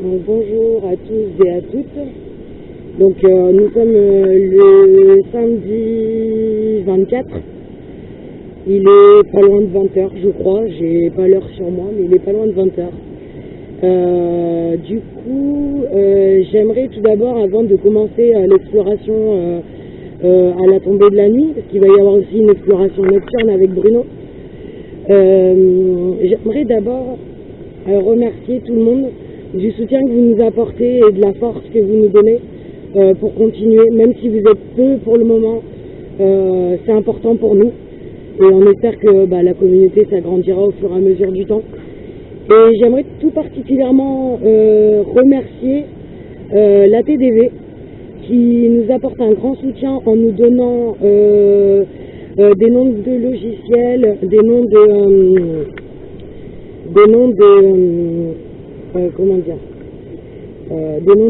Bonjour à tous et à toutes. Donc nous sommes le samedi 24. Il est pas loin de 20h je crois, j'ai pas l'heure sur moi, mais il est pas loin de 20h. Du coup, j'aimerais tout d'abord, avant de commencer l'exploration à la tombée de la nuit, parce qu'il va y avoir aussi une exploration nocturne avec Bruno, j'aimerais d'abord remercier tout le monde du soutien que vous nous apportez et de la force que vous nous donnez pour continuer, même si vous êtes peu pour le moment, c'est important pour nous et on espère que la communauté s'agrandira au fur et à mesure du temps. Et j'aimerais tout particulièrement remercier la TDV qui nous apporte un grand soutien en nous donnant des noms de logiciels, des noms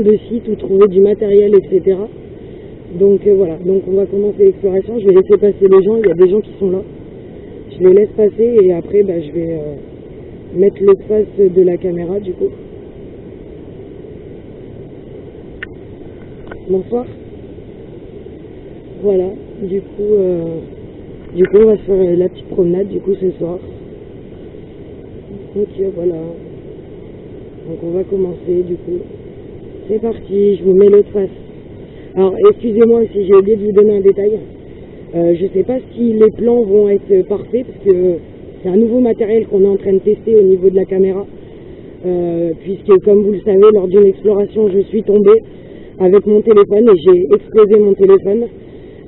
de sites où trouver du matériel, etc. Donc voilà, donc on va commencer l'exploration. Je vais laisser passer les gens, il y a des gens qui sont là. Je les laisse passer et après je vais mettre l'espace de la caméra du coup. Bonsoir. Voilà, du coup on va se faire la petite promenade du coup ce soir. Ok, voilà. Donc on va commencer du coup. C'est parti, je vous mets l'autre face. Alors excusez-moi si j'ai oublié de vous donner un détail. Je sais pas si les plans vont être parfaits parce que c'est un nouveau matériel qu'on est en train de tester au niveau de la caméra. Puisque comme vous le savez, lors d'une exploration, je suis tombée avec mon téléphone et j'ai explosé mon téléphone.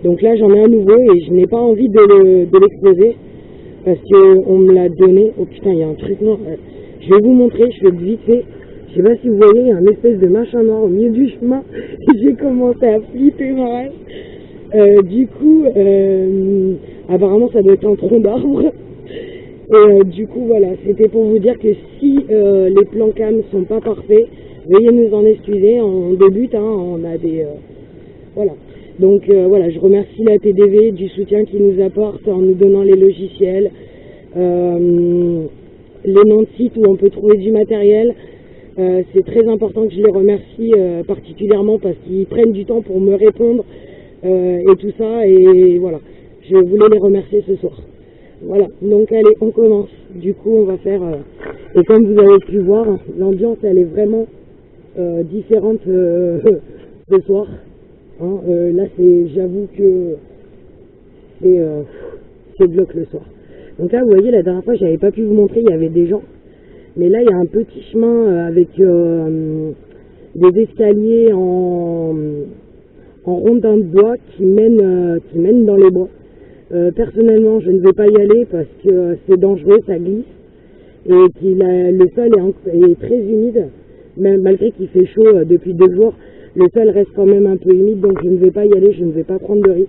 Donc là j'en ai un nouveau et je n'ai pas envie de l'exploser parce qu'on me l'a donné. Oh putain, il y a un truc noir. Je vais vous montrer, je fais vite fait. Je sais pas si vous voyez, il y a un espèce de machin noir au milieu du chemin. J'ai commencé à flipper ma race. Du coup, apparemment ça doit être un tronc d'arbre. Et du coup voilà, c'était pour vous dire que si les plans cam sont pas parfaits, veuillez nous en excuser, on débute, on a des... voilà. Donc voilà, je remercie la TDV du soutien qu'ils nous apporte en nous donnant les logiciels, les noms de sites où on peut trouver du matériel. C'est très important que je les remercie particulièrement parce qu'ils prennent du temps pour me répondre et tout ça. Et voilà, je voulais les remercier ce soir. Voilà, donc allez, on commence. Du coup, on va faire... et comme vous avez pu voir, l'ambiance, elle est vraiment différente ce soir. Là, j'avoue que c'est glauque le soir. Donc là, vous voyez, la dernière fois, j'avais pas pu vous montrer, il y avait des gens. Mais là, il y a un petit chemin avec des escaliers en rondins de bois qui mènent dans les bois. Personnellement, je ne vais pas y aller parce que c'est dangereux, ça glisse. Et le sol est très humide, même malgré qu'il fait chaud depuis 2 jours. Le sol reste quand même un peu humide, donc je ne vais pas y aller, je ne vais pas prendre de risque.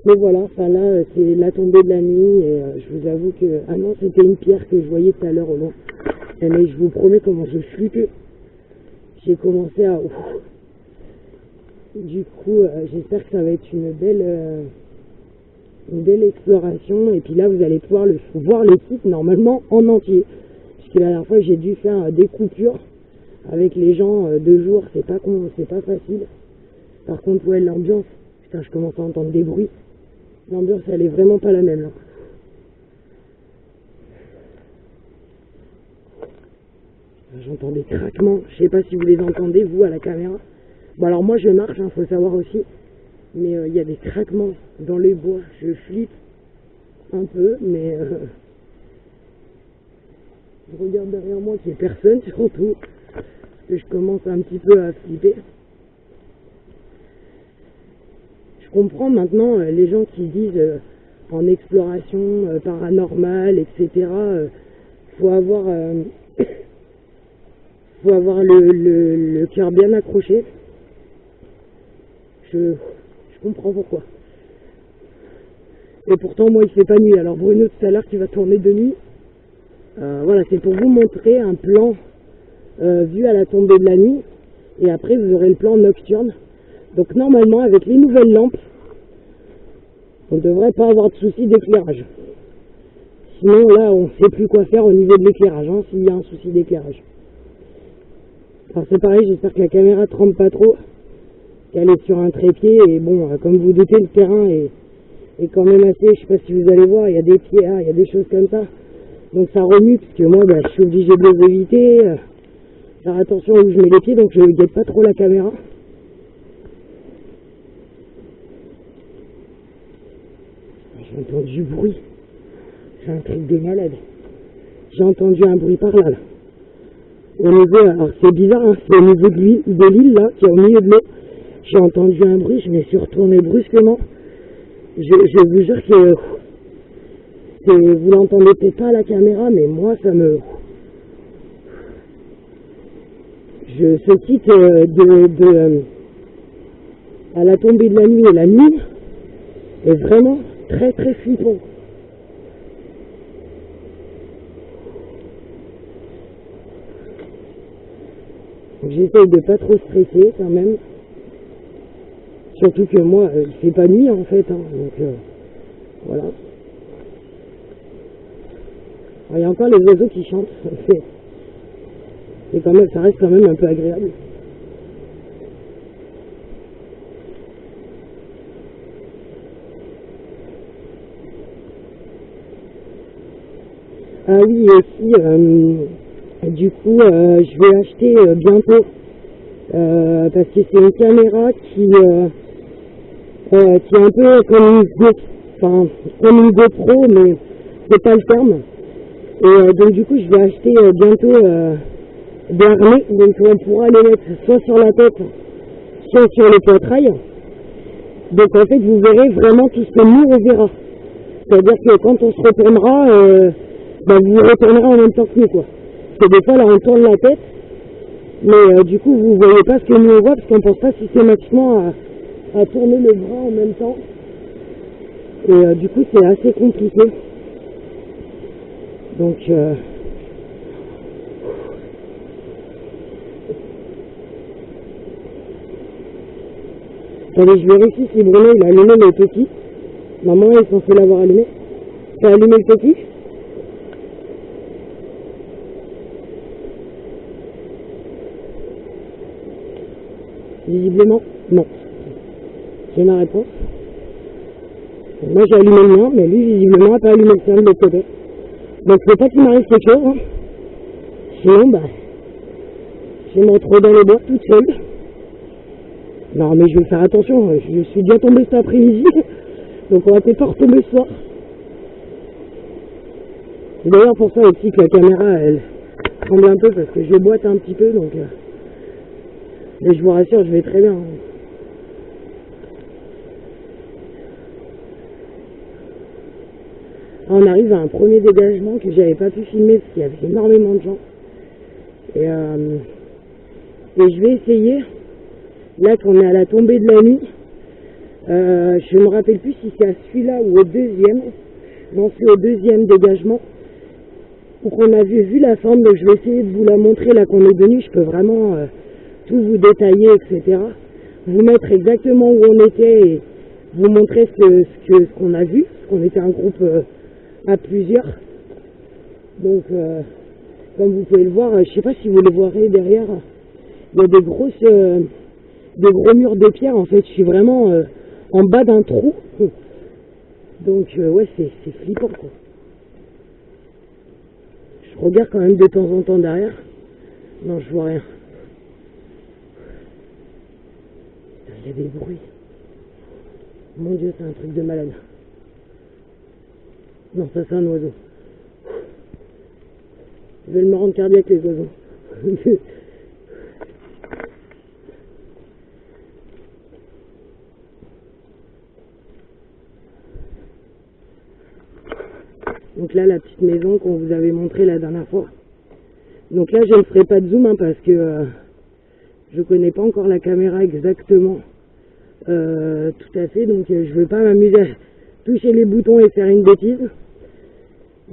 Mais voilà, enfin là, c'est la tombée de la nuit et je vous avoue que... Ah non, c'était une pierre que je voyais tout à l'heure au loin. Mais je vous promets comment je flippais. J'ai commencé à... Du coup, j'espère que ça va être une belle exploration. Et puis là, vous allez pouvoir voir le site normalement en entier. Parce que la dernière fois, j'ai dû faire des coupures avec les gens 2 jours. C'est pas facile. Par contre, ouais, l'ambiance... Putain, je commence à entendre des bruits. L'ambiance, elle est vraiment pas la même, là. J'entends des craquements. Je sais pas si vous les entendez, vous, à la caméra. Bon, alors moi, je marche, faut savoir aussi. Mais il y a des craquements dans les bois. Je flippe un peu, mais... je regarde derrière moi qu'il n'y ait personne, surtout. Parce que je commence un petit peu à flipper. Je comprends maintenant les gens qui disent en exploration paranormale, etc. Faut avoir le cœur bien accroché. Je comprends pourquoi. Et pourtant moi il fait pas nuit. Alors Bruno tout à l'heure qui va tourner de nuit. Voilà, c'est pour vous montrer un plan vu à la tombée de la nuit. Et après vous aurez le plan nocturne. Donc normalement, avec les nouvelles lampes, on ne devrait pas avoir de souci d'éclairage. Sinon, là, on ne sait plus quoi faire au niveau de l'éclairage, s'il y a un souci d'éclairage. Alors c'est pareil, j'espère que la caméra trempe pas trop, qu'elle est sur un trépied, et bon, comme vous doutez, le terrain est quand même assez, je sais pas si vous allez voir, il y a des pierres, il y a des choses comme ça, donc ça remue, parce que moi, je suis obligé de les éviter, faire attention où je mets les pieds, donc je ne guette pas trop la caméra. J'ai entendu du bruit, c'est un truc de malade, j'ai entendu un bruit par là. Au niveau, alors c'est bizarre, hein, c'est au niveau de l'île là, qui est au milieu de l'eau. J'ai entendu un bruit, je me suis retourné brusquement. Je vous jure que vous l'entendez peut-être pas à la caméra, mais moi ça me... Ce titre à la tombée de la nuit et la nuit est vraiment très très flippant. J'essaye de pas trop stresser quand même. Surtout que moi, il fait pas nuit en fait, hein, donc voilà. Alors, il y a encore les oiseaux qui chantent, c'est quand même, ça reste quand même un peu agréable. Ah oui, et aussi, du coup, je vais acheter bientôt, parce que c'est une caméra qui est un peu comme une GoPro, mais c'est pas le terme. Et donc du coup, je vais acheter bientôt des harnais, donc on pourra les mettre soit sur la tête, soit sur le poitrail. Donc en fait, vous verrez vraiment tout ce que nous on verra. C'est-à-dire que quand on se retournera, vous vous retournerez en même temps que nous, quoi. Parce que des fois, là, on tourne la tête, mais du coup, vous voyez pas ce que nous on voit, parce qu'on pense pas systématiquement à tourner le bras en même temps. Et du coup, c'est assez compliqué. Donc, attendez, je vérifie si Bruno il a allumé le petit. Maman est censée l'avoir allumé. Tu as allumé le petit? Visiblement, non. J'ai ma réponse. Moi j'ai allumé le mien, mais lui visiblement n'a pas allumé le sien de l'autre côté. Donc faut pas qu'il m'arrive quelque chose, hein. Sinon je vais me retrouver dans les bois toute seule. Non mais je vais faire attention, je suis déjà tombé cet après-midi, donc on va peut-être pas retomber ce soir. C'est d'ailleurs pour ça aussi que la caméra elle tremble un peu, parce que je boite un petit peu, donc mais je vous rassure, je vais très bien. On arrive à un premier dégagement que j'avais pas pu filmer parce qu'il y avait énormément de gens. Et je vais essayer, là qu'on est à la tombée de la nuit, je me rappelle plus si c'est à celui-là ou au deuxième. Non, c'est au deuxième dégagement où qu'on a vu la forme, donc je vais essayer de vous la montrer là qu'on est venu. Je peux vraiment tout vous détailler, etc. Vous mettre exactement où on était et vous montrer ce qu'on a vu, parce qu'on était un groupe à plusieurs. Donc comme vous pouvez le voir, je sais pas si vous le verrez derrière, il y a des gros murs de pierre. En fait, je suis vraiment en bas d'un trou. Donc ouais, c'est flippant, quoi. Je regarde quand même de temps en temps derrière. Non, je vois rien. Il y a des bruits. Mon Dieu, c'est un truc de malade. Non, ça c'est un oiseau. Ils veulent me rendre cardiaque, les oiseaux. Donc là, la petite maison qu'on vous avait montrée la dernière fois. Donc là, je ne ferai pas de zoom, hein, parce que je connais pas encore la caméra exactement tout à fait. Donc je ne veux pas m'amuser à toucher les boutons et faire une bêtise.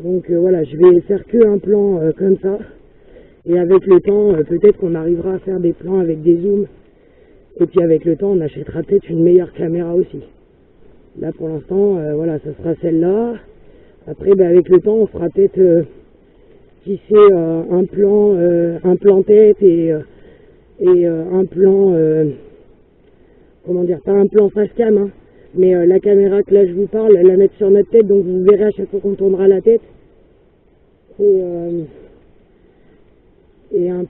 Donc voilà, je vais faire que un plan comme ça. Et avec le temps, peut-être qu'on arrivera à faire des plans avec des zooms. Et puis avec le temps, on achètera peut-être une meilleure caméra aussi. Là pour l'instant, voilà, ça sera celle-là. Après, avec le temps, on fera peut-être, si c'est un plan tête et et un plan, comment dire, pas un plan face cam, hein, mais la caméra que là je vous parle, la mettre sur notre tête, donc vous verrez à chaque fois qu'on tournera la tête. Et un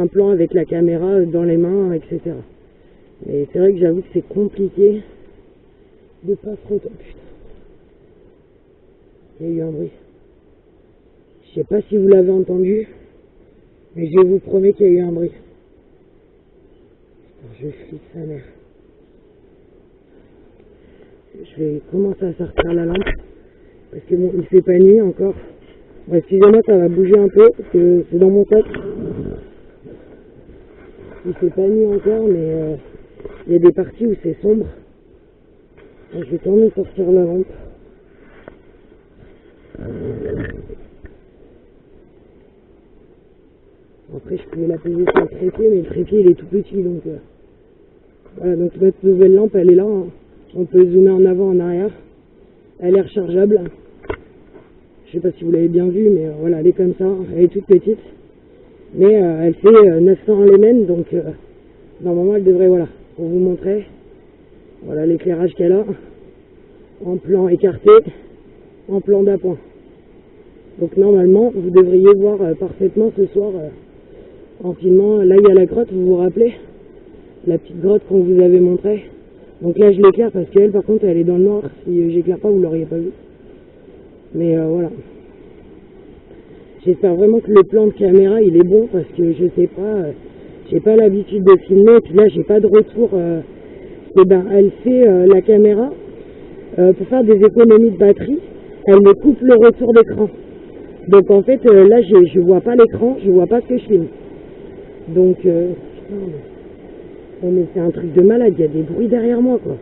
plan avec la caméra dans les mains, etc. Mais c'est vrai que j'avoue que c'est compliqué de pas se retourner. Putain. Il y a eu un bruit. Je sais pas si vous l'avez entendu, mais je vous promets qu'il y a eu un bruit. Putain, je flippe sa mère. Je vais commencer à sortir la lampe, parce que bon, il fait pas nuit encore. Bon, excusez-moi, ça va bouger un peu, parce que c'est dans mon sac. Il fait pas nuit encore, mais il y a des parties où c'est sombre. Donc, je vais quand même sortir la lampe. Après, je pouvais la poser sur le trépied, mais le trépied il est tout petit, donc voilà. Donc notre nouvelle lampe, elle est là, hein. On peut zoomer en avant, en arrière. Elle est rechargeable. Je sais pas si vous l'avez bien vu, mais voilà, elle est comme ça. Elle est toute petite, mais elle fait 900 lumens, donc normalement elle devrait, voilà, pour vous montrer. Voilà l'éclairage qu'elle a, en plan écarté, en plan d'appoint. Donc normalement, vous devriez voir parfaitement ce soir en filmant. Là, il y a la grotte, vous vous rappelez? La petite grotte qu'on vous avait montrée. Donc là, je l'éclaire parce qu'elle, par contre, elle est dans le noir. Si j'éclaire pas, vous l'auriez pas vu. Mais voilà. J'espère vraiment que le plan de caméra, il est bon parce que je sais pas, j'ai pas l'habitude de filmer. Et puis là, j'ai pas de retour. Et ben, elle fait la caméra pour faire des économies de batterie. Elle me coupe le retour d'écran. Donc en fait, là, je vois pas l'écran, je vois pas ce que je filme. Donc, putain, mais c'est un truc de malade, il y a des bruits derrière moi, quoi.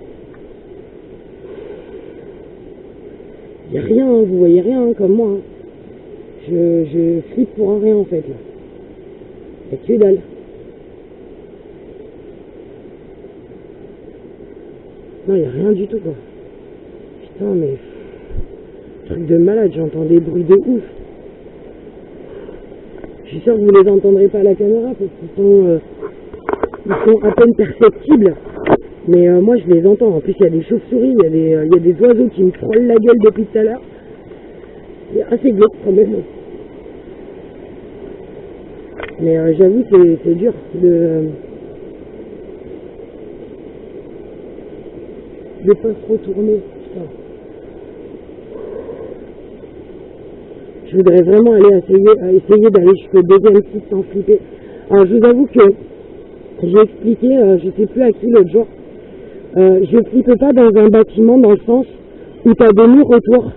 Il n'y a rien, hein, vous voyez rien, hein, comme moi. Hein. Je flippe pour un rien, en fait, là. Il n'y a que dalle. Non, il n'y a rien du tout, quoi. Putain, mais... truc de malade, j'entends des bruits de ouf. Je suis sûr que vous les entendrez pas à la caméra parce qu'ils sont à peine perceptibles. Mais moi je les entends. En plus il y a des chauves-souris, il y a des oiseaux qui me frôlent la gueule depuis tout à l'heure. C'est assez glauque quand même. Mais j'avoue c'est dur de pas se retourner. Putain. Je voudrais vraiment aller essayer d'aller jusqu'au deuxième site sans flipper. Alors je vous avoue que j'ai expliqué, je sais plus à qui l'autre jour, je flippe pas dans un bâtiment dans le sens où tu as des murs autour,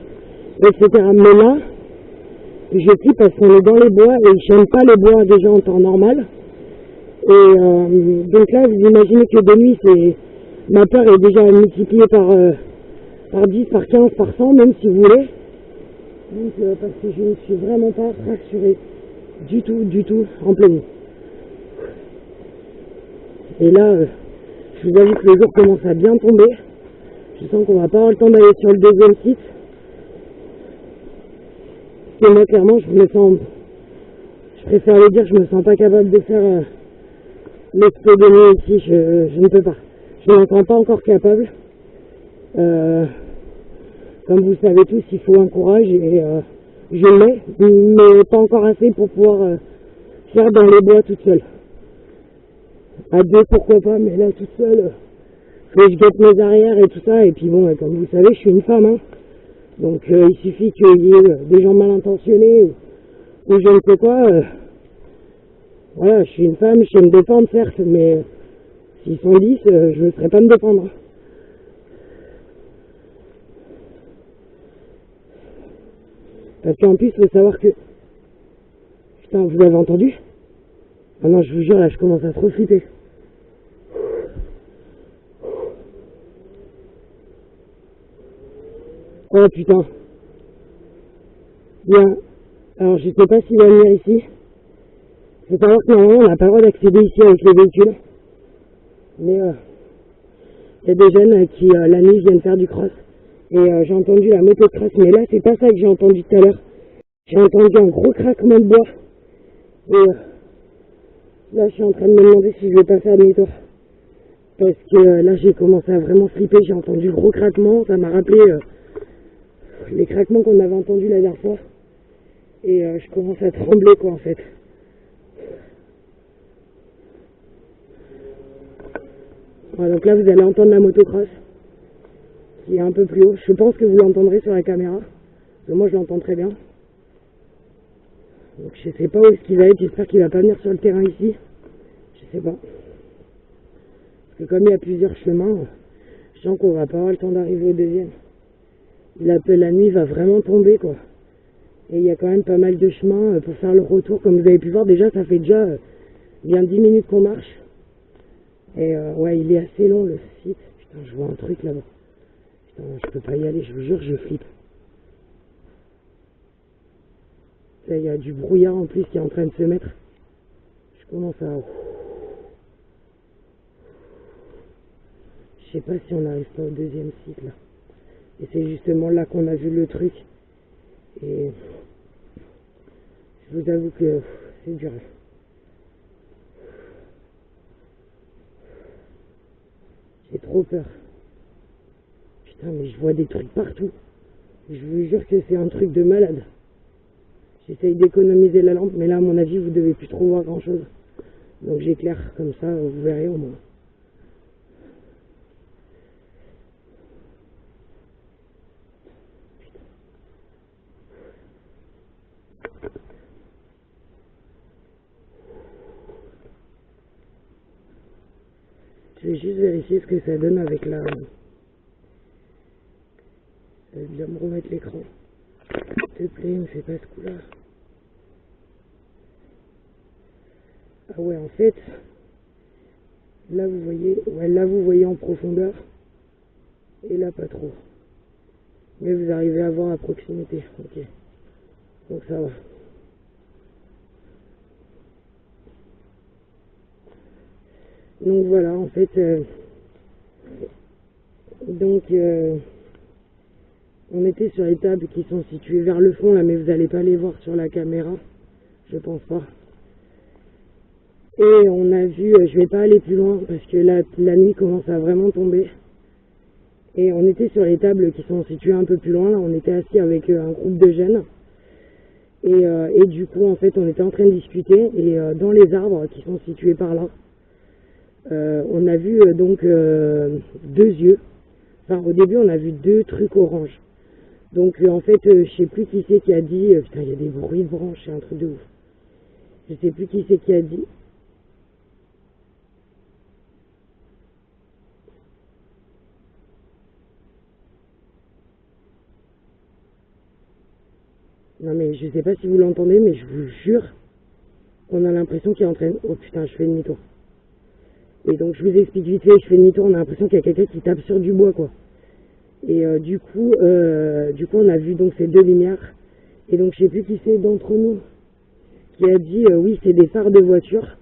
etc. Mais là, je flippe parce qu'on est dans les bois et j'aime pas les bois déjà en temps normal. Et donc là, vous imaginez que de nuit, ma peur est déjà multipliée par 10, par 15, par 100, même si vous voulez. Donc parce que je ne suis vraiment pas rassurée du tout en pleine nuit. Et là, je vous avoue que le jour commence à bien tomber. Je sens qu'on va pas avoir le temps d'aller sur le deuxième site. Et moi clairement je préfère le dire, je me sens pas capable de faire l'expo de nuit ici, je ne peux pas. Je ne m'en sens pas encore capable. Comme vous le savez tous, il faut un courage et je l'ai, mais pas encore assez pour pouvoir faire dans les bois toute seule. À deux, pourquoi pas, mais là toute seule, faut que je guette mes arrières et tout ça. Et puis bon, comme vous le savez, je suis une femme, hein. Donc il suffit qu'il y ait des gens mal intentionnés ou je ne sais quoi. Voilà, je suis une femme, je sais me défendre certes, mais s'ils sont 10, je ne saurais pas me défendre. Parce qu'en plus, il faut savoir que... Putain, vous avez entendu? Ah non, je vous jure, là, je commence à trop flipper. Oh putain. Bien. Alors, je sais pas s'il va venir ici. Il faut savoir que normalement, on n'a pas le droit d'accéder ici avec les véhicules. Mais il y a des jeunes qui, la nuit, viennent faire du cross. Et j'ai entendu la motocross, mais là, c'est pas ça que j'ai entendu tout à l'heure. J'ai entendu un gros craquement de bois. Et là, je suis en train de me demander si je vais pas faire demi-tour. Parce que là, j'ai commencé à vraiment flipper. J'ai entendu le gros craquement. Ça m'a rappelé les craquements qu'on avait entendus la dernière fois. Et je commence à trembler, quoi, en fait. Voilà, donc là, vous allez entendre la motocross, qui est un peu plus haut. Je pense que vous l'entendrez sur la caméra. Parce que moi, je l'entends très bien. Donc, je sais pas où est-ce qu'il va être. J'espère qu'il va pas venir sur le terrain ici. Je sais pas. Parce que comme il y a plusieurs chemins, je sens qu'on va pas avoir le temps d'arriver au deuxième. La nuit va vraiment tomber, quoi. Et il y a quand même pas mal de chemins pour faire le retour. Comme vous avez pu voir, déjà, ça fait déjà bien 10 minutes qu'on marche. Et ouais, il est assez long, le site. Putain, je vois un truc là-bas. Putain, je peux pas y aller, je vous jure, je flippe. Là, il y a du brouillard en plus qui est en train de se mettre. Je commence à... Je sais pas si on n'arrive pas au deuxième site, là. Et c'est justement là qu'on a vu le truc. Et je vous avoue que c'est dur. J'ai trop peur. Putain, mais je vois des trucs partout. Je vous jure que c'est un truc de malade. J'essaye d'économiser la lampe, mais là, à mon avis, vous devez plus trop voir grand-chose. Donc j'éclaire comme ça, vous verrez au moins. Je vais juste vérifier ce que ça donne avec la... Je vais bien me remettre l'écran. S'il te plaît, me fais pas ce coup-là. Ah ouais, en fait, là vous voyez, ouais, là vous voyez en profondeur, et là pas trop. Mais vous arrivez à voir à proximité, ok. Donc ça va. Donc voilà, en fait, on était sur les tables qui sont situées vers le fond là, mais vous n'allez pas les voir sur la caméra, je pense pas. Et on a vu, je vais pas aller plus loin parce que la nuit commence à vraiment tomber. Et on était sur les tables qui sont situées un peu plus loin, là, on était assis avec un groupe de jeunes. Et du coup, en fait, on était en train de discuter, et dans les arbres qui sont situés par là, on a vu donc deux yeux. Enfin, au début, on a vu deux trucs orange. Donc, en fait, je sais plus qui c'est qui a dit, putain, il y a des bruits de branches, c'est un truc de ouf. Je sais plus qui c'est qui a dit. Non, mais je sais pas si vous l'entendez, mais je vous jure qu'on a l'impression qu'il est en train... Oh putain, je fais demi-tour. Et donc, je vous explique vite fait, je fais demi-tour, on a l'impression qu'il y a quelqu'un qui tape sur du bois, quoi. Et du coup, on a vu donc ces deux lumières. Et donc, je sais plus qui c'est d'entre nous qui a dit, oui, c'est des phares de voiture.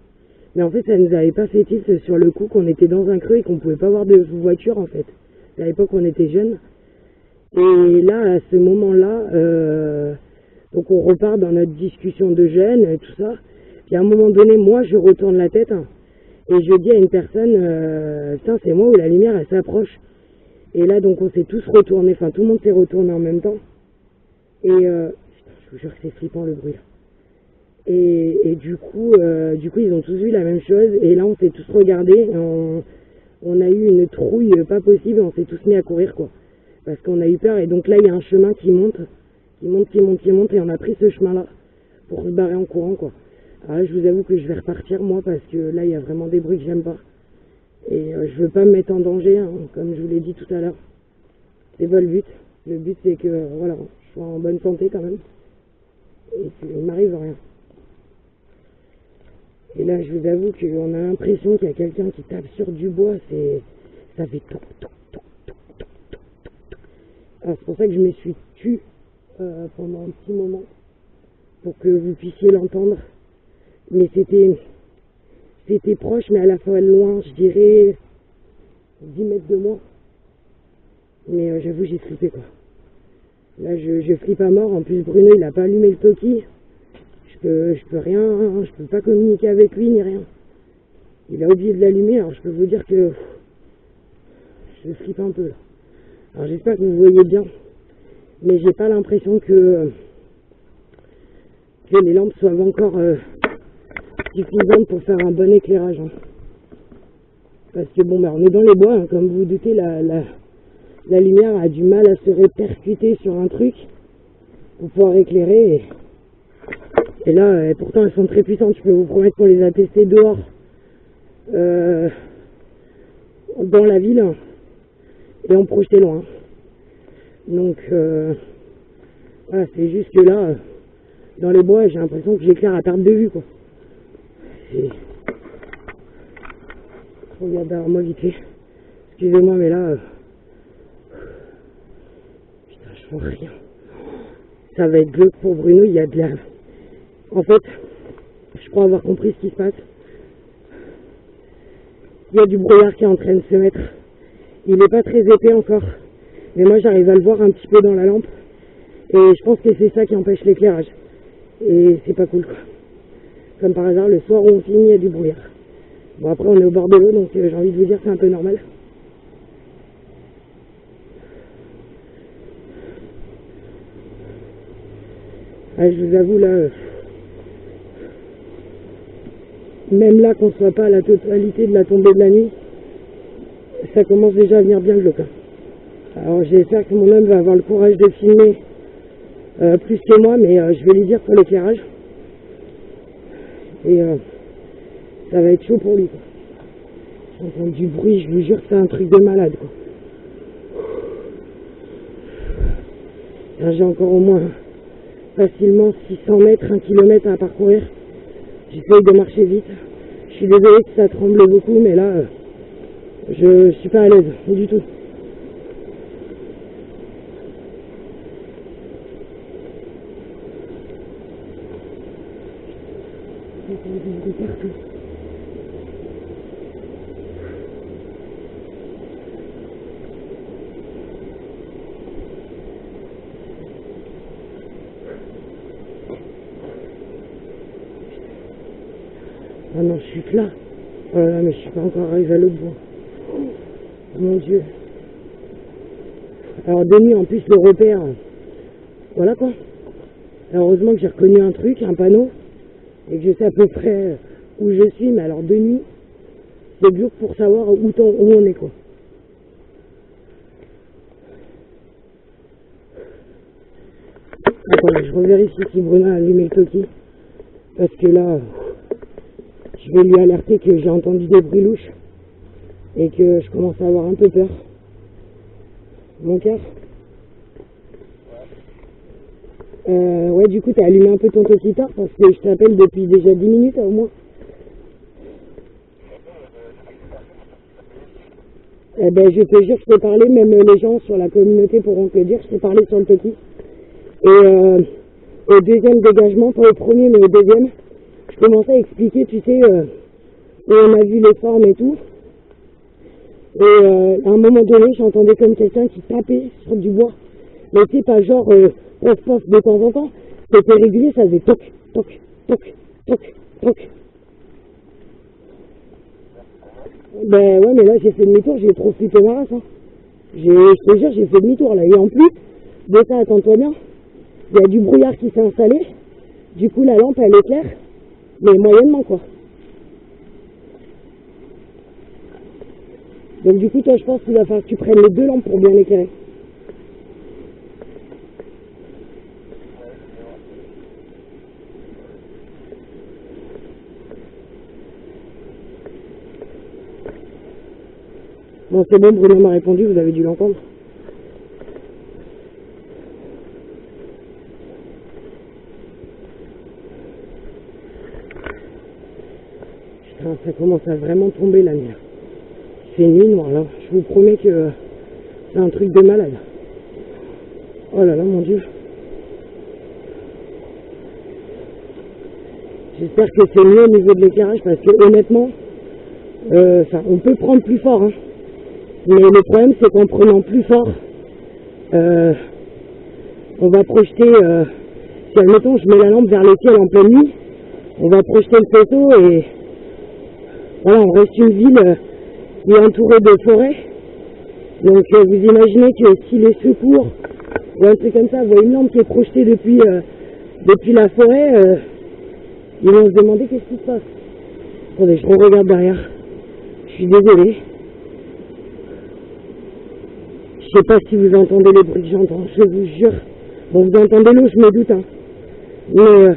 Mais en fait, ça nous avait pas fait tilt sur le coup qu'on était dans un creux et qu'on pouvait pas voir de voiture, en fait. À l'époque, on était jeunes. Et là, à ce moment-là, donc on repart dans notre discussion de jeunes et tout ça. Puis à un moment donné, moi, je retourne la tête et je dis à une personne, putain, c'est moi où la lumière, elle s'approche. Et là, donc, on s'est tous retournés, enfin, tout le monde s'est retourné en même temps. Et, putain, je vous jure que c'est flippant le bruit. Et du coup, ils ont tous vu la même chose. Et là, on s'est tous regardés. Et on a eu une trouille pas possible. On s'est tous mis à courir, quoi. Parce qu'on a eu peur. Et donc là, il y a un chemin qui monte. Et on a pris ce chemin-là pour se barrer en courant, quoi. Alors là, je vous avoue que je vais repartir, moi, parce que là, il y a vraiment des bruits que j'aime pas. Et je veux pas me mettre en danger, hein, comme je vous l'ai dit tout à l'heure. C'est pas le but. Le but, c'est que, voilà, je sois en bonne santé quand même. Et qu'il m'arrive rien. Et là, je vous avoue qu'on a l'impression qu'il y a quelqu'un qui tape sur du bois. Ça fait toc, toc, toc, toc, toc, toc, toc. Alors, c'est pour ça que je me suis tue pendant un petit moment pour que vous puissiez l'entendre. Mais c'était proche, mais à la fois loin, je dirais 10 mètres de moi. Mais j'avoue, j'ai flippé, quoi. Là, je flippe à mort. En plus, Bruno, il a pas allumé le toki. Je je peux rien, je peux pas communiquer avec lui ni rien. Il a oublié de l'allumer, alors je peux vous dire que je flippe un peu là. Alors j'espère que vous voyez bien, mais j'ai pas l'impression que les lampes soient encore suffisantes pour faire un bon éclairage. Hein. Parce que bon, on est dans les bois, hein, comme vous vous doutez, la lumière a du mal à se répercuter sur un truc pour pouvoir éclairer. Et là, pourtant elles sont très puissantes, je peux vous promettre qu'on les a testées dehors, dans la ville, et on projetait loin. Donc voilà, c'est juste que là, dans les bois, j'ai l'impression que j'éclaire à perte de vue, quoi. Regarde derrière moi vite fait. Excusez-moi, mais là, putain, je vois rien. Ça va être glauque pour Bruno, il y a de la... En fait, je crois avoir compris ce qui se passe. Il y a du brouillard qui est en train de se mettre. Il n'est pas très épais encore, mais moi j'arrive à le voir un petit peu dans la lampe. Et je pense que c'est ça qui empêche l'éclairage. Et c'est pas cool, quoi. Comme par hasard, le soir où on finit, il y a du brouillard. Bon, après on est au bord de l'eau, donc j'ai envie de vous dire c'est un peu normal. Ah, je vous avoue là, même là qu'on soit pas à la totalité de la tombée de la nuit, ça commence déjà à venir bien glauque. Alors j'espère que mon homme va avoir le courage de filmer plus que moi, mais je vais lui dire pour l'éclairage. Et ça va être chaud pour lui, quoi. J'entends du bruit, je vous jure que c'est un truc de malade, quoi. J'ai encore au moins facilement 600 mètres, 1 km à parcourir. J'essaye de marcher vite. Je suis désolé si ça tremble beaucoup, mais là, je suis pas à l'aise du tout. Partout. Ah non, je suis là. Oh là là, mais je suis pas encore arrivé à l'autre bout. Oh, mon Dieu. Alors de nuit, en plus, le repère, voilà quoi. Alors, heureusement que j'ai reconnu un truc, un panneau, et que je sais à peu près où je suis, mais alors de nuit, c'est dur pour savoir où on est, quoi. Attendez, je revérifie si Bruno a allumé le toki, parce que là, je vais lui alerter que j'ai entendu des bruits louches, et que je commence à avoir un peu peur. Mon cœur. Ouais, du coup, t'as allumé un peu ton toki tard, parce que je t'appelle depuis déjà 10 minutes, au moins. Eh ben, je te jure, je t'ai parlé, même les gens sur la communauté pourront te le dire, je t'ai parlé sur le toki. Et au deuxième dégagement, pas au premier, mais au deuxième, je commençais à expliquer, tu sais, où on a vu les formes et tout. Et à un moment donné, j'entendais comme quelqu'un qui tapait sur du bois. Mais tu sais, pas genre pof de temps en temps. C'était régulier, ça faisait toc, toc, toc, toc, toc. Ben ouais, mais là j'ai fait demi-tour, j'ai trop flippé ma race. Hein. Je te jure, j'ai fait demi-tour là. Et en plus, de ça, attends-toi bien, il y a du brouillard qui s'est installé. Du coup, la lampe, elle éclaire, mais moyennement, quoi. Donc du coup, toi, je pense qu'il va falloir que tu prennes les deux lampes pour bien éclairer. Bon, c'est bon, Bruno m'a répondu, vous avez dû l'entendre. Putain, ça commence à vraiment tomber la nuit. C'est nuit noire là, je vous promets que c'est un truc de malade. Oh là là, mon Dieu. J'espère que c'est mieux au niveau de l'éclairage parce que honnêtement, on peut prendre plus fort. Hein. Mais le problème c'est qu'en prenant plus fort, on va projeter Si admettons je mets la lampe vers le ciel en pleine nuit, on va projeter le faisceau et voilà, on reste une ville qui est entourée de forêts. Donc vous imaginez que si les secours ou un truc comme ça voient une lampe qui est projetée depuis la forêt, ils vont se demander qu'est-ce qui se passe. Attendez, je regarde derrière. Je suis désolé. Je sais pas si vous entendez les bruits que j'entends, je vous jure. Bon, vous entendez l'eau, je me doute, hein. Mais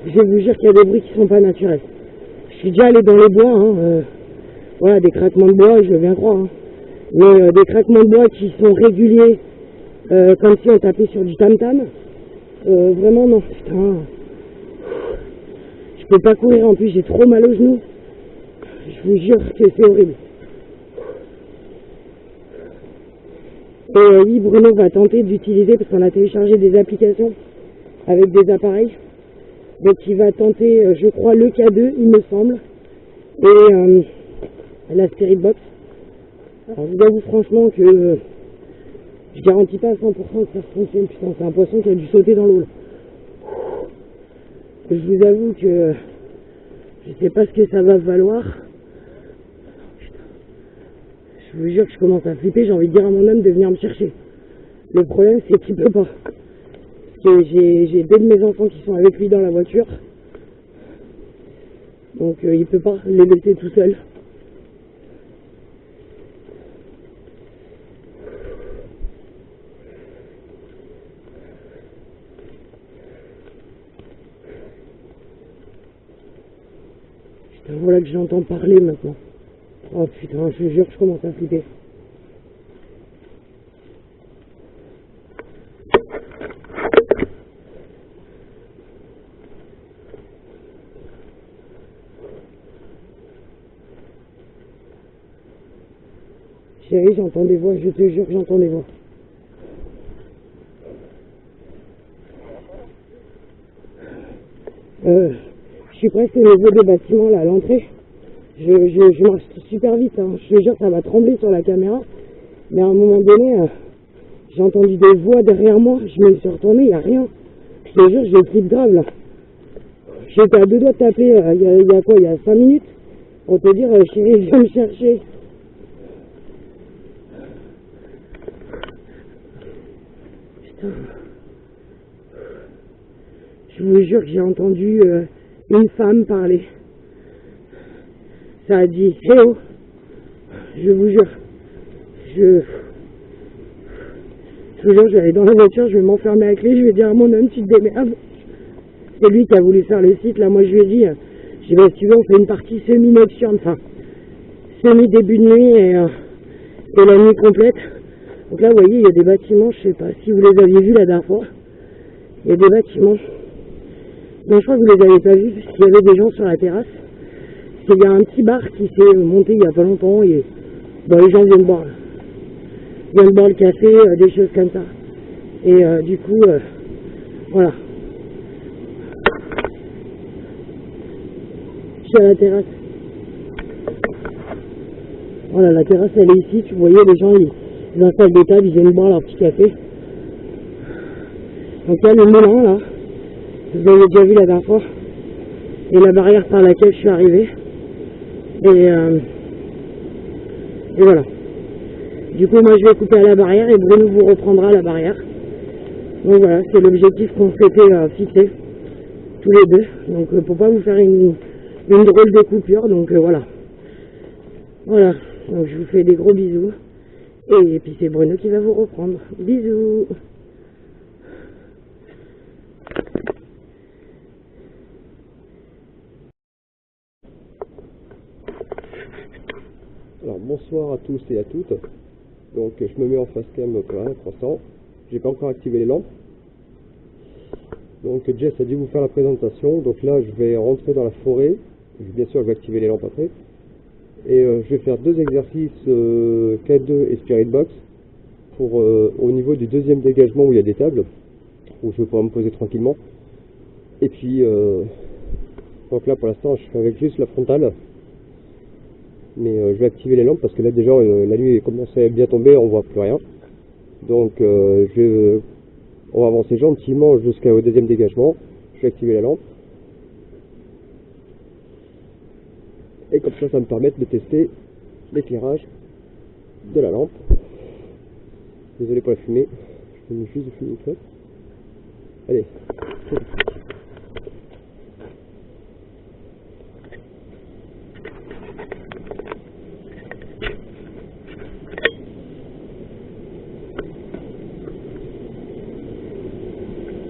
je vous jure qu'il y a des bruits qui sont pas naturels. Je suis déjà allé dans les bois, hein. Voilà, des craquements de bois, je veux bien croire, hein. Mais des craquements de bois qui sont réguliers, comme si on tapait sur du tam-tam. Vraiment non, putain. Je peux pas courir, en plus j'ai trop mal aux genoux. Je vous jure que c'est horrible. Et oui, Bruno va tenter d'utiliser, parce qu'on a téléchargé des applications avec des appareils. Donc il va tenter, je crois, le K2, il me semble, et la Spirit Box. Alors je vous avoue franchement que je garantis pas à 100% que ça fonctionne. Putain, c'est un poisson qui a dû sauter dans l'eau là. Je vous avoue que je sais pas ce que ça va valoir. Putain. Je vous jure que je commence à flipper, j'ai envie de dire à mon homme de venir me chercher. Le problème c'est qu'il peut pas. Parce que j'ai deux de mes enfants qui sont avec lui dans la voiture. Donc il peut pas les laisser tout seul. Putain, voilà que j'entends parler maintenant. Oh putain, je vous jure que je commence à flipper. Chérie, j'entends des voix, je te jure que j'entends des voix. Je suis presque au niveau des bâtiments là, à l'entrée. Je marche super vite, hein. Je te jure, ça va trembler sur la caméra. Mais à un moment donné, j'ai entendu des voix derrière moi, je me suis retourné, il n'y a rien. Je te jure, j'ai flippé grave là. J'étais à deux doigts de t'appeler il y a quoi, il y a 5 minutes pour te dire, chérie, viens me chercher. Putain. Je vous jure que j'ai entendu une femme parler. Ça a dit, hé oh, je vous jure, je vous jure, je vais aller dans la voiture, je vais m'enfermer à clé, je vais dire à mon homme, tu te démerdes. C'est lui qui a voulu faire le site, là, moi je lui ai dit, si tu veux, on fait une partie semi-nocturne, enfin, semi-début de nuit et la nuit complète. Donc là, vous voyez, il y a des bâtiments, je sais pas si vous les aviez vus la dernière fois, il y a des bâtiments. Non, je crois que vous les avez pas vus, parce qu'il y avait des gens sur la terrasse. Il y a un petit bar qui s'est monté il y a pas longtemps et bon, les gens viennent boire. Ils viennent boire le café, des choses comme ça. Et du coup, voilà. Je suis à la terrasse. Voilà, la terrasse elle est ici. Tu voyais, les gens ils installent des tables, ils viennent boire leur petit café. Donc il y a le moulin là. Vous avez déjà vu la dernière fois. Et la barrière par laquelle je suis arrivé. Et voilà. Du coup, moi je vais couper à la barrière et Bruno vous reprendra à la barrière. Donc voilà, c'est l'objectif qu'on s'était fixé, tous les deux. Donc pour pas vous faire une drôle de coupure, donc voilà. Voilà, donc je vous fais des gros bisous. Et puis c'est Bruno qui va vous reprendre. Bisous. Alors bonsoir à tous et à toutes. Donc je me mets en face cam pour un croissant. J'ai pas encore activé les lampes. Donc Jess a dû vous faire la présentation. Donc là je vais rentrer dans la forêt. Bien sûr je vais activer les lampes après. Et je vais faire deux exercices K2 et Spirit Box pour au niveau du deuxième dégagement où il y a des tables, où je vais pouvoir me poser tranquillement. Et puis donc là pour l'instant je fais avec juste la frontale. Mais je vais activer les lampes parce que là déjà la nuit commence à bien tomber, on voit plus rien. Donc je On va avancer gentiment jusqu'au deuxième dégagement. Je vais activer la lampe. Et comme ça me permet de tester l'éclairage de la lampe. Désolé pour la fumée. Je vais juste de fumer une clope. Allez.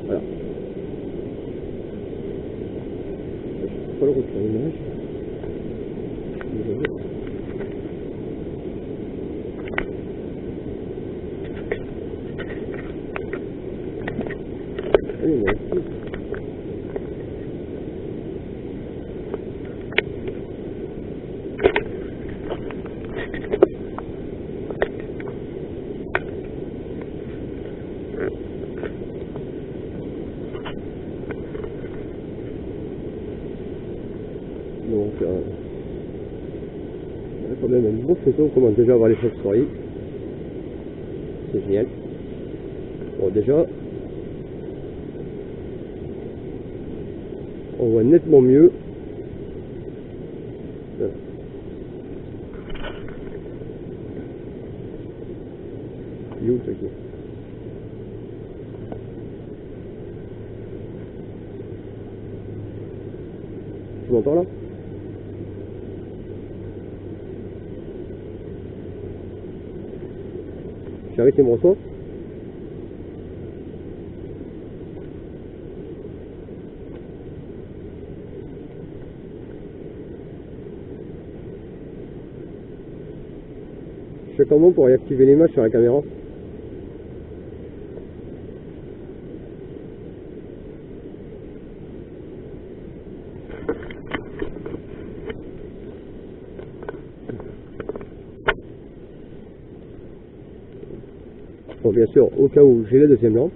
Voilà. Je peux pas le retour l'image. Allez, merci. Donc, on a quand même un bon photo, on commence déjà à voir les chauves-souris. C'est génial. Bon, déjà, on voit nettement mieux. Il est où, ça, qui? Tu m'entends là? J'ai arrêté mon reçoit. Je fais comment pour réactiver l'image sur la caméra? Bon, bien sûr, au cas où j'ai la deuxième lampe.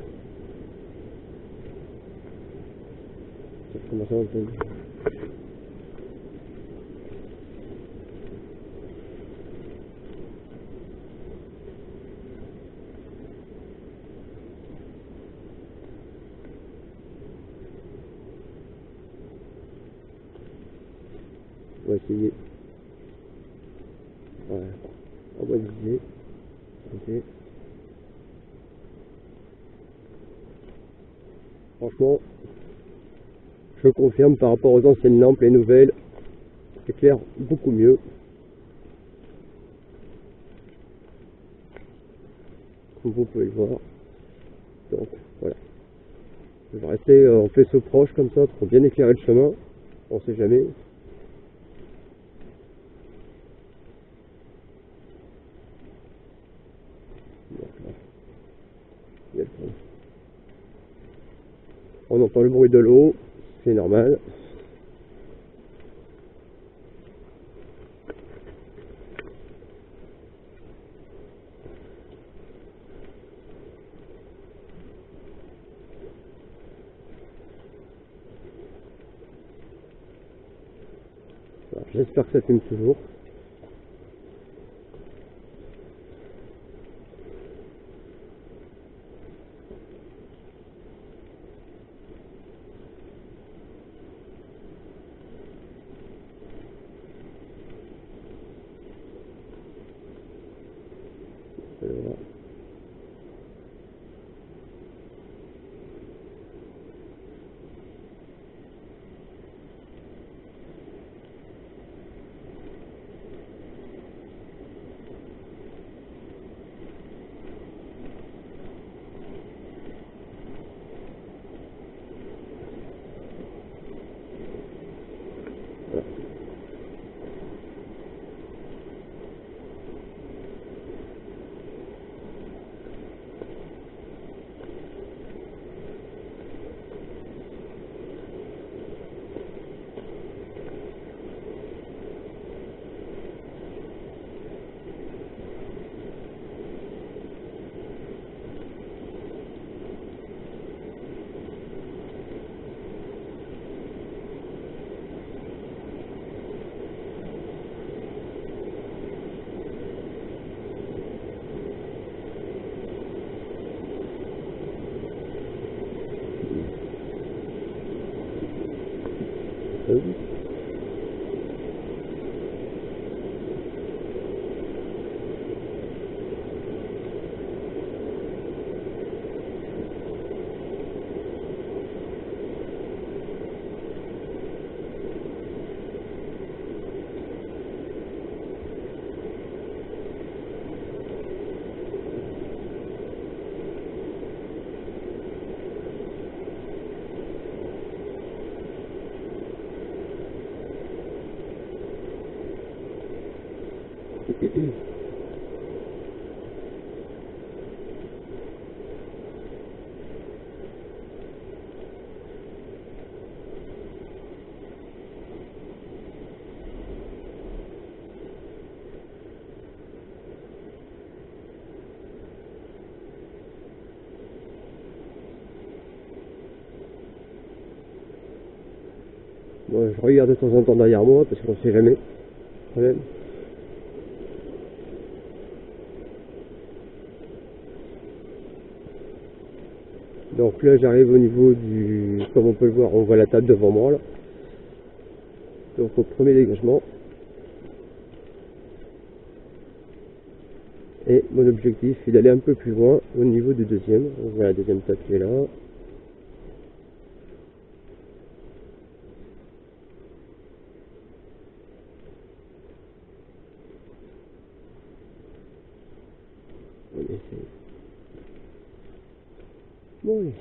Comment ça va, on va essayer. Voilà. On va viser. Ok. Franchement, je confirme par rapport aux anciennes lampes, les nouvelles, éclaire beaucoup mieux. Comme vous pouvez le voir. Donc voilà. Je vais rester en faisceau proche comme ça pour bien éclairer le chemin. On sait jamais. Donc, là. Il y a le fond. On entend le bruit de l'eau, c'est normal. J'espère que ça filme toujours. Voilà. Bon, je regarde de temps en temps derrière moi parce qu'on sait jamais. Quand même. Donc là j'arrive au niveau du... Comme on peut le voir, on voit la table devant moi là. Donc au premier dégagement. Et mon objectif est d'aller un peu plus loin au niveau du deuxième. On voit la deuxième table qui est là. On essaie. Bon.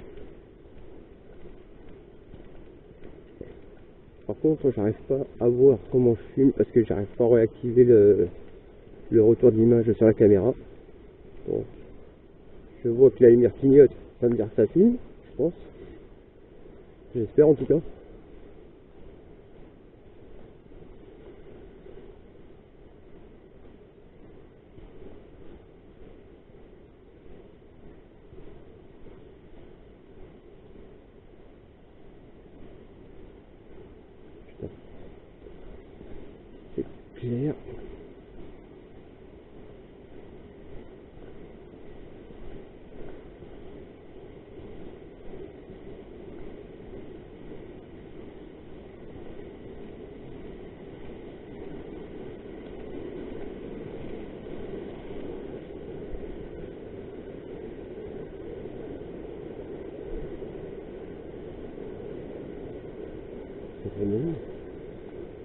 Par contre, j'arrive pas à voir comment je filme parce que j'arrive pas à réactiver le retour d'image sur la caméra. Bon. Je vois que la lumière clignote, ça va me dire que ça filme, je pense. J'espère en tout cas. Putain. C'est clair.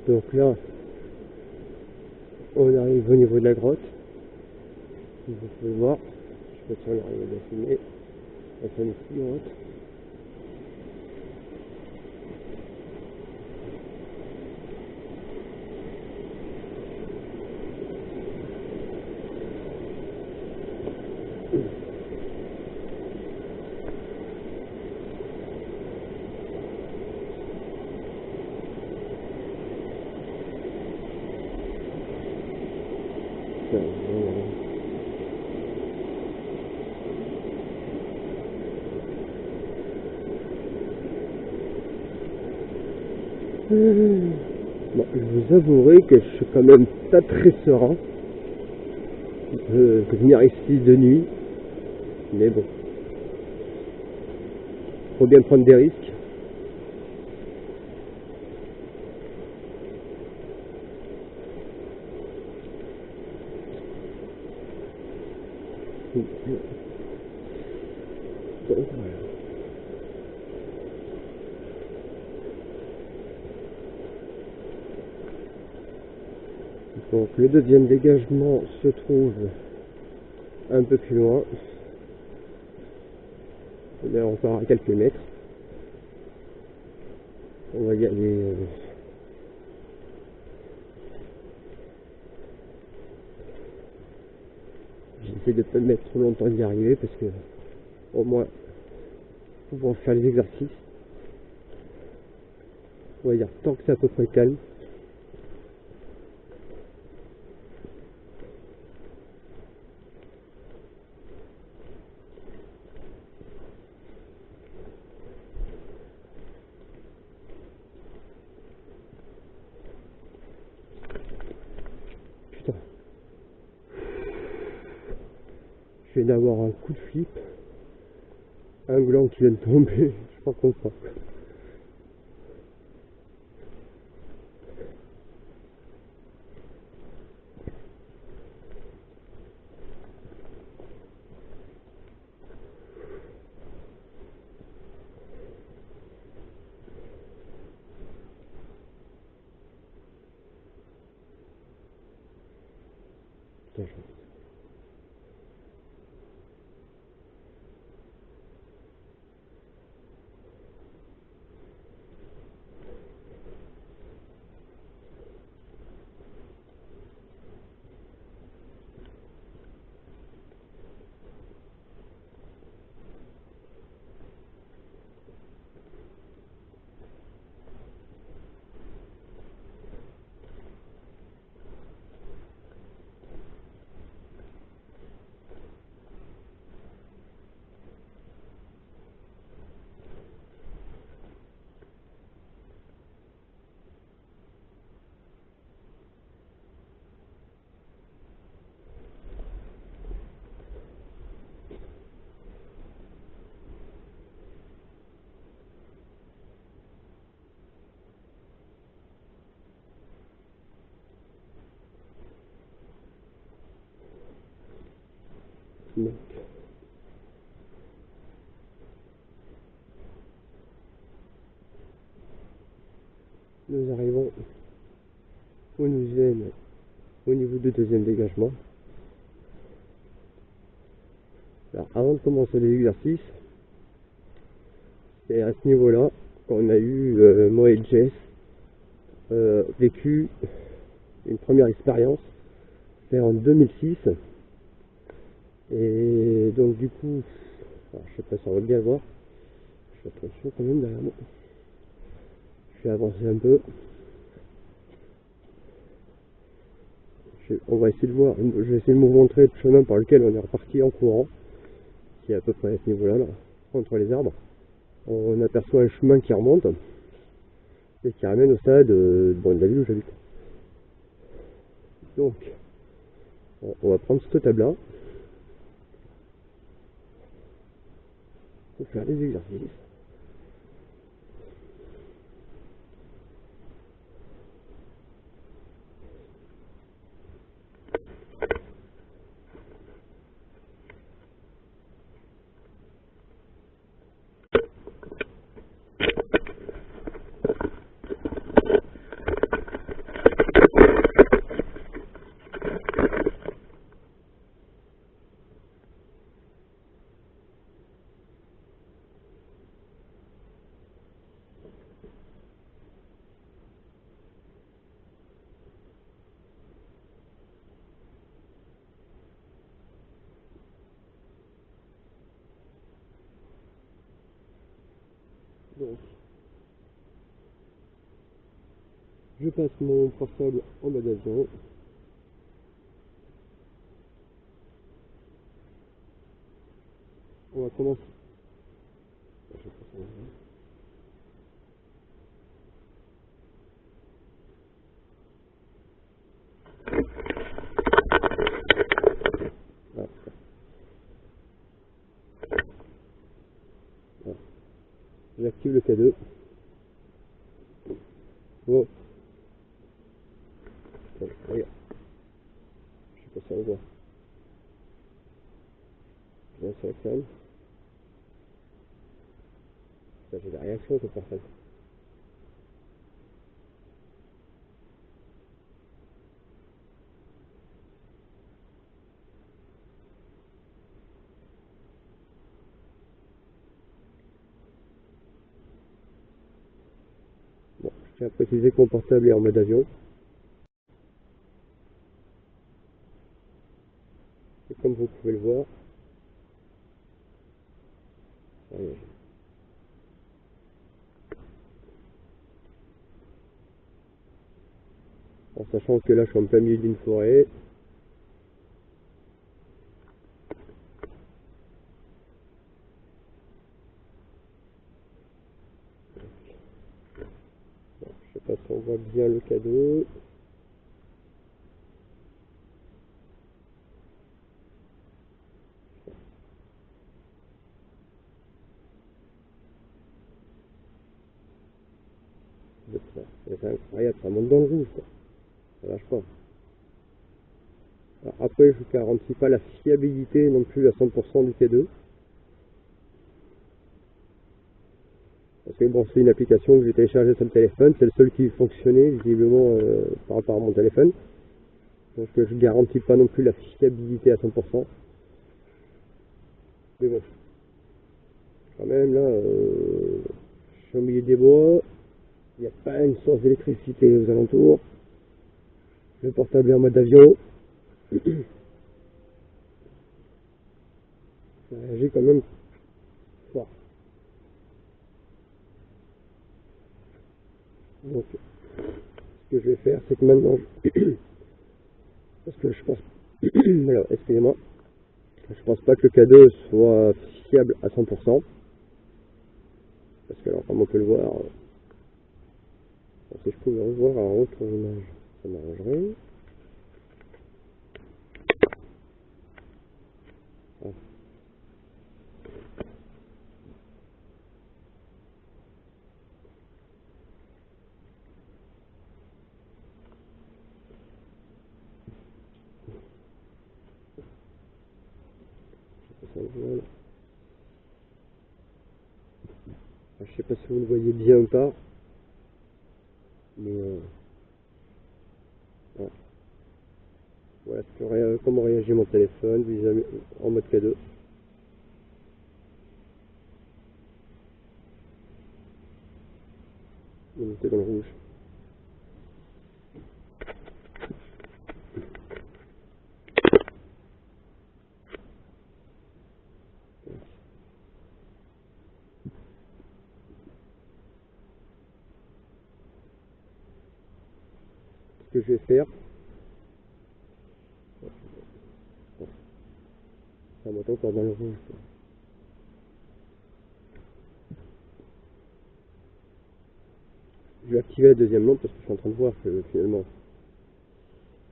Donc là, on arrive au niveau de la grotte. Vous pouvez voir, je sais pas si on arrive à bien filmer. La scène est plus haute. Bon, je vous avouerai que je suis quand même pas très serein de venir ici de nuit, mais bon, faut bien prendre des risques. Donc voilà. Donc le deuxième dégagement se trouve un peu plus loin. On est encore à quelques mètres. On va y aller. J'essaie de ne pas me mettre trop longtemps d'y arriver parce que au moins pouvoir faire les exercices. On va dire tant que c'est à peu près calme. Putain. Je viens d'avoir un coup de flip. Un gland qui vient de tomber. Je suis pas content. Putain, Donc, nous arrivons où nous sommes au niveau du deuxième dégagement. Alors avant de commencer les exercices, c'est à ce niveau-là qu'on a eu, moi et Jess, vécu une première expérience. C'était en 2006. Et donc du coup, alors, je sais pas si on va bien voir, je fais attention quand même derrière moi. Je vais avancer un peu. On va essayer de voir, je vais essayer de vous montrer le chemin par lequel on est reparti en courant, qui est à peu près à ce niveau-là, là, entre les arbres. On aperçoit un chemin qui remonte et qui ramène au stade de la ville où j'habite. Donc, on va prendre cette table-là pour faire des exercices. Donc, je passe mon portable en mode avion. On va commencer. Voilà. Voilà. J'active le K2. Oh. Bon, regarde. Je sais pas si on voit. Je viens sur la cam. J'ai des réactions que personne. Bon, je tiens à préciser que mon portable est en mode avion. Et comme vous pouvez le voir, en sachant que là je suis en plein milieu d'une forêt. Bon, je sais pas si on voit bien le cadeau. C'est incroyable, ça monte dans le rouge, quoi. Ça lâche pas. Alors après, je ne garantis pas la fiabilité non plus à 100% du T2. Parce que bon, c'est une application que j'ai téléchargée sur le téléphone, c'est le seul qui fonctionnait visiblement par rapport à mon téléphone. Donc je ne garantis pas non plus la fiabilité à 100%. Mais bon, quand même là, je suis au milieu des bois, il n'y a pas une source d'électricité aux alentours. Le portable est en mode avion. Ça réagit quand même fort. Donc, ce que je vais faire, c'est que maintenant, parce que je pense, alors, excusez-moi, je pense pas que le K2 soit fiable à 100%, parce que alors, comme on peut le voir, si je pouvais revoir un autre image, ça m'arrangerait. Ah. Je sais pas si vous le voyez bien ou pas, mais voilà comment réagit mon téléphone en mode K2. Il était dans le rouge. Ce que je vais faire, ça monte encore dans le rouge. Je vais activer la deuxième lampe parce que je suis en train de voir que finalement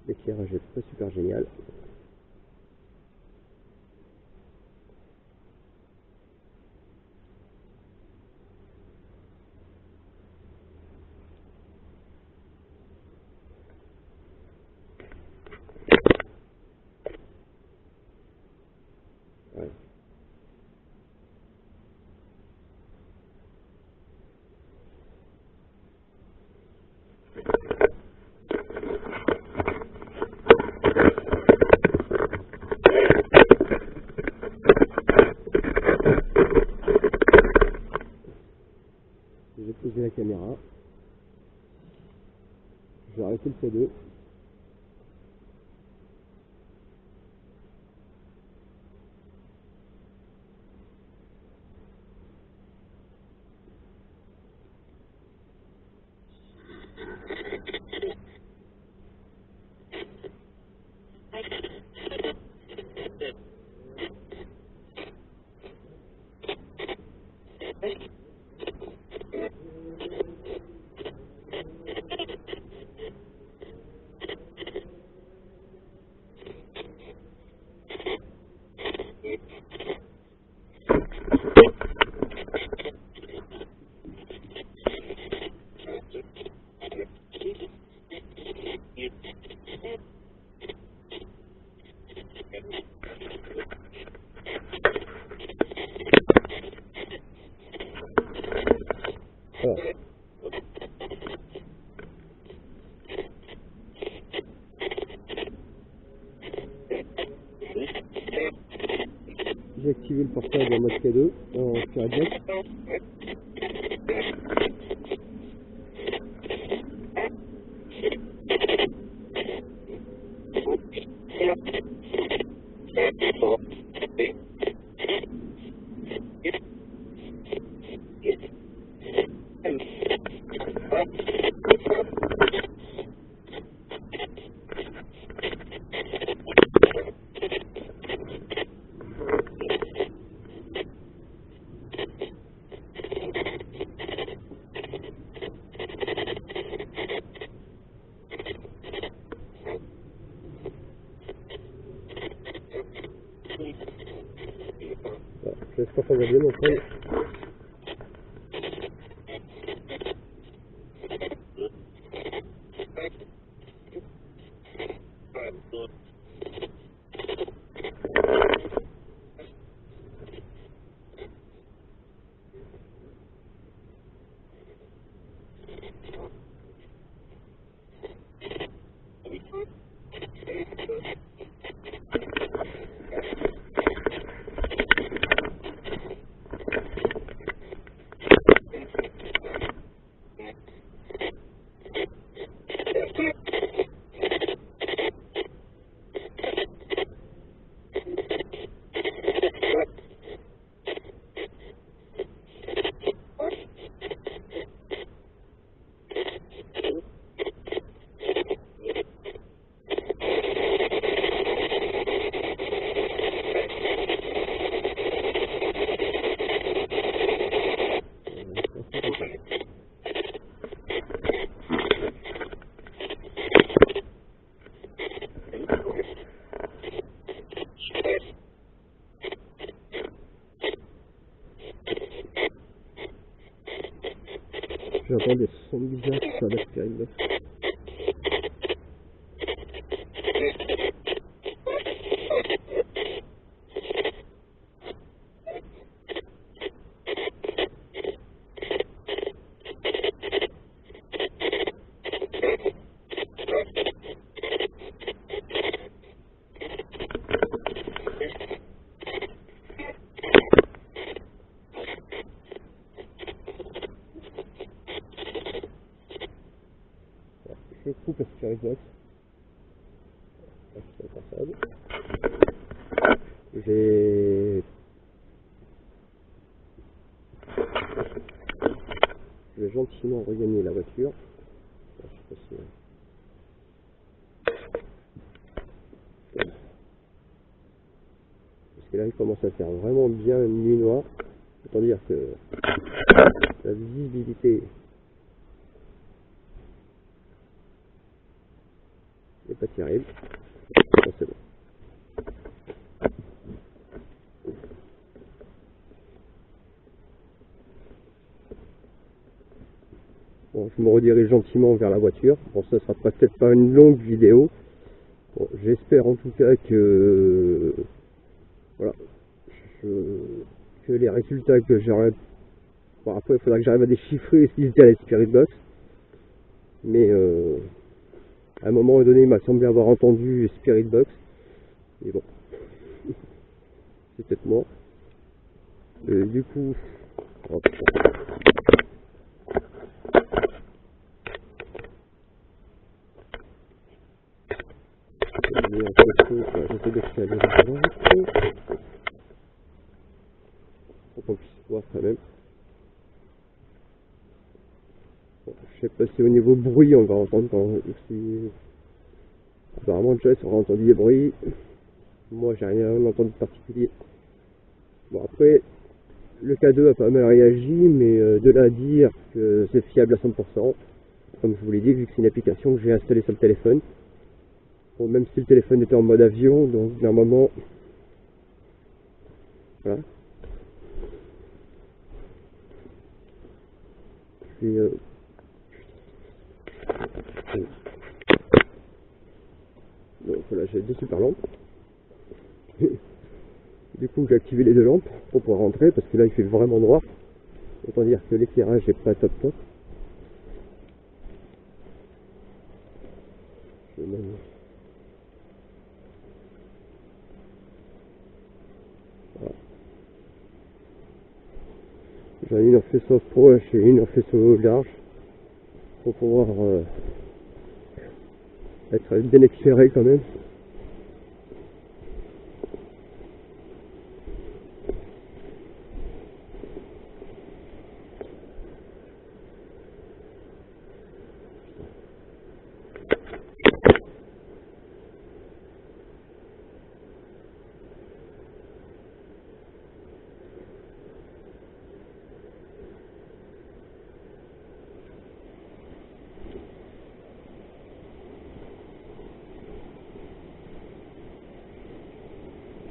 l'éclairage est pas super génial. Ouais. J'ai posé la caméra. Je vais arrêter le C2. Voilà. J'ai activé le portable en mode K2 en cardiaque. Voilà. J'espère qu'on va bien m'entendre. J'entends des sons bizarres sur la skyline. Spirit Box. Je vais gentiment regagner la voiture. Je sais pas si... Parce que là il commence à faire vraiment bien nuit noire. Autant dire que la visibilité n'est pas terrible. Bon, c'est bon. Bon, je me redirige gentiment vers la voiture. Bon, ça sera peut-être pas une longue vidéo. Bon, j'espère en tout cas que voilà, que les résultats que j'aurai. Bon, après, il faudra que j'arrive à déchiffrer ce qu'ils étaient à la Spirit Box. Mais à un moment donné, il m'a semblé avoir entendu Spirit Box. Mais bon, c'est peut-être moi. Du coup, hop. J'essaie de faire pour qu'on puisse voir quand même. Bon, je sais pas si au niveau bruit on va entendre quand si... Apparemment Jess aura entendu des bruits. Moi j'ai rien entendu de particulier. Bon après le K2 a pas mal réagi, mais de là à dire que c'est fiable à 100%, comme je vous l'ai dit, vu que c'est une application que j'ai installée sur le téléphone. Bon, même si le téléphone était en mode avion, donc normalement voilà. Et, donc voilà, j'ai deux super lampes. Du coup j'ai activé les deux lampes pour pouvoir rentrer, parce que là il fait vraiment noir. Autant dire que l'éclairage n'est pas top top. Je vais même... Voilà. J'en ai une en faisceau proche et une en faisceau large pour pouvoir être bien éclairé quand même.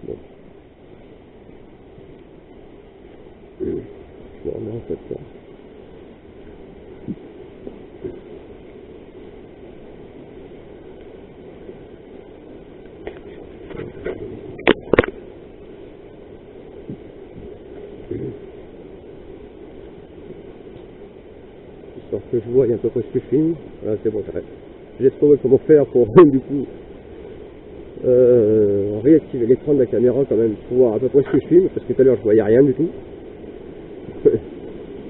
Bon. Je me remets en fait ça. Histoire que je vois à peu près ce que je filme. Voilà, c'est bon, j'arrête. J'ai trouvé comment faire pour du coup réactiver l'écran de la caméra quand même pour voir à peu près ce que je filme, parce que tout à l'heure je voyais rien du tout.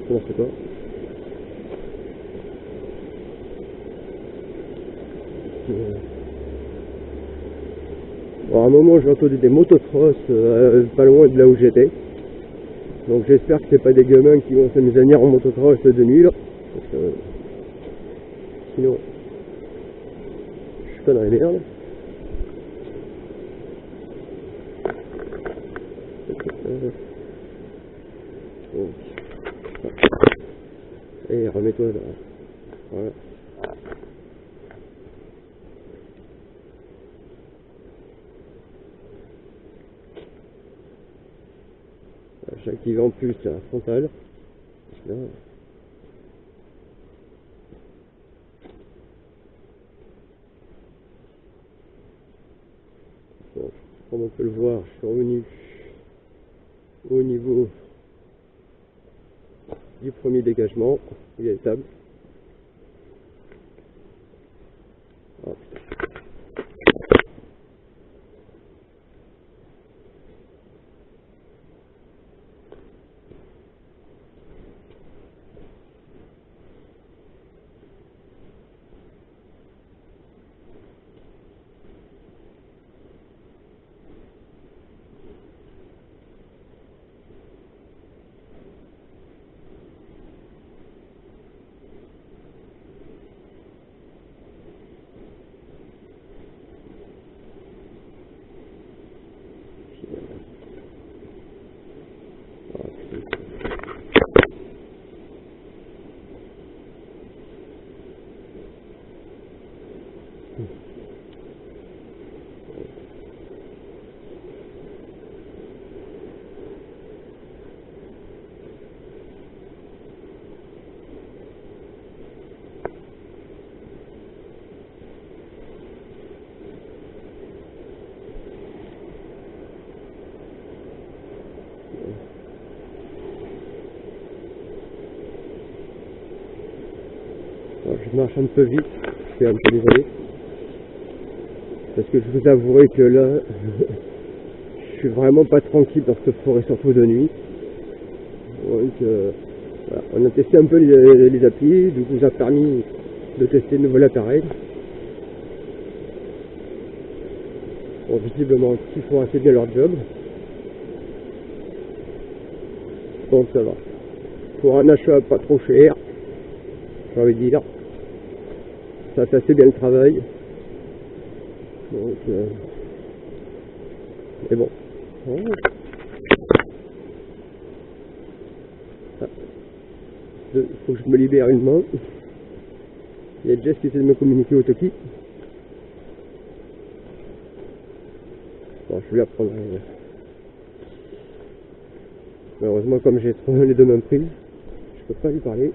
Comment c'est pas. Bon, à un moment j'ai entendu des motocross pas loin de là où j'étais. Donc j'espère que c'est pas des gamins qui vont s'amuser à venir en motocross de nuit là. Parce que sinon je suis pas dans les merdes. Et remets-toi là. Voilà. J'ai activé en plus la frontale. Là. Bon, comme on peut le voir, je suis revenu au niveau du premier dégagement. Il y a les tables. Hop. je marche un peu vite, je suis un peu désolé. Parce que je vous avouerai que là, je suis vraiment pas tranquille dans cette forêt, surtout de nuit. Donc voilà, on a testé un peu les applis, du coup ça a permis de tester de nouvel appareil. Bon, visiblement ils font assez bien leur job. Donc ça va. Pour un achat pas trop cher, j'ai envie de dire, ça fait assez bien le travail. Donc mais bon. Il faut que je me libère une main. Il y a Jess qui essaie de me communiquer au Toki. Bon, je vais la prendre. Malheureusement, comme j'ai les deux mains prises, je peux pas lui parler.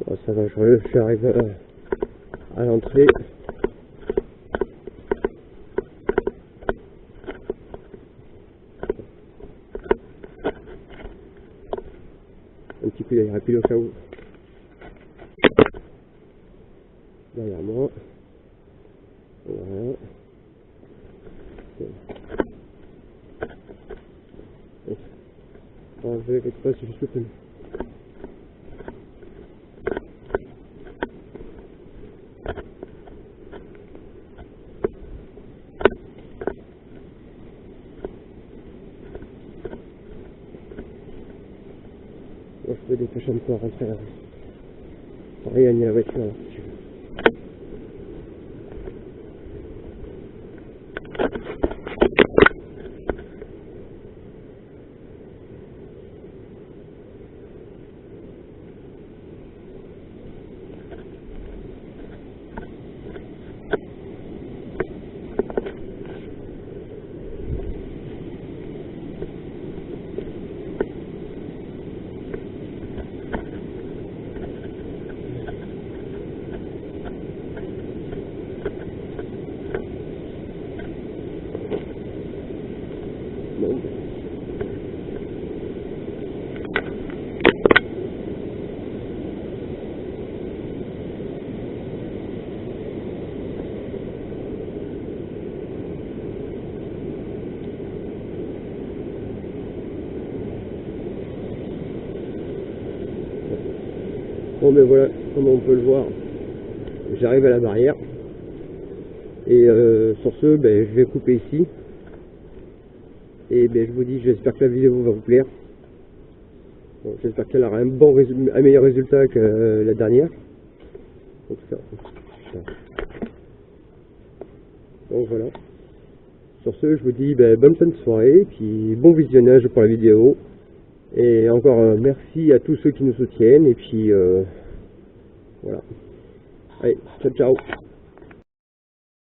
Bon, ça va, je suis arrivé à l'entrée. Un petit coup d'air rapide au cas où. Derrière moi. Voilà. Je vais quelque chose, c'est juste le peu. Bon, je peux dépêcher un peu à rentrer là. Sans rien gagner la voiture là. Bon. Bon ben voilà, comme on peut le voir, j'arrive à la barrière. Et sur ce, ben, je vais couper ici. Et ben, je vous dis, j'espère que la vidéo va vous plaire. Bon, j'espère qu'elle aura un meilleur résultat que la dernière. Donc, donc voilà. Sur ce, je vous dis ben, bonne fin de soirée, puis bon visionnage pour la vidéo. Et encore merci à tous ceux qui nous soutiennent. Et puis voilà. Allez, ciao ciao.